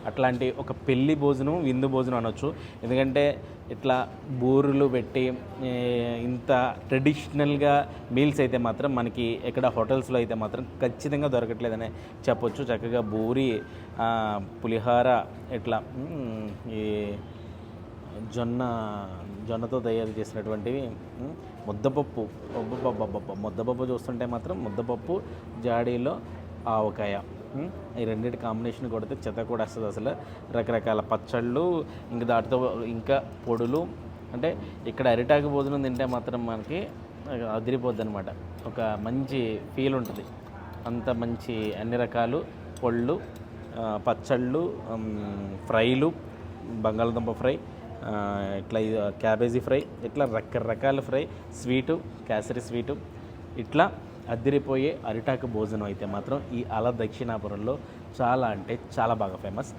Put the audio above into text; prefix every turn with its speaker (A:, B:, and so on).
A: అట్లాంటి ఒక పెళ్లి భోజనం, విందు భోజనం అనొచ్చు. ఎందుకంటే ఇట్లా బూరులు పెట్టి ఇంత ట్రెడిషనల్గా మీల్స్ అయితే మాత్రం మనకి ఎక్కడ హోటల్స్లో అయితే మాత్రం ఖచ్చితంగా దొరకట్లేదనే చెప్పొచ్చు. చక్కగా బూరి, పులిహార, ఇట్లా ఈ జొన్నతో తయారు చేసినటువంటివి, ముద్దపప్పు. ముద్దపప్పు చూస్తుంటే మాత్రం ముద్దపప్పు, జాడీలో ఆవకాయ, ఈ రెండింటి కాంబినేషన్ కొడితే చెత్త కూడా వస్తుంది అసలు. రకరకాల పచ్చళ్ళు, ఇంక దాటితో ఇంకా పొడులు. అంటే ఇక్కడ అరిటాకు భోజనం తింటే మాత్రం మనకి అదిరిపోద్ది అనమాట. ఒక మంచి ఫీల్ ఉంటుంది. అంత మంచి అన్ని రకాలు పొళ్ళు, పచ్చళ్ళు, ఫ్రైలు, బంగాళదుంప ఫ్రై, ఇట్లా క్యాబేజీ ఫ్రై, ఇట్లా రకరకాల ఫ్రై, స్వీటు, కేసరి స్వీటు, ఇట్లా అదిరిపోయే అరిటాకు భోజనం అయితే మాత్రం ఈ అల దక్షిణాపురంలో చాలా అంటే చాలా బాగా ఫేమస్.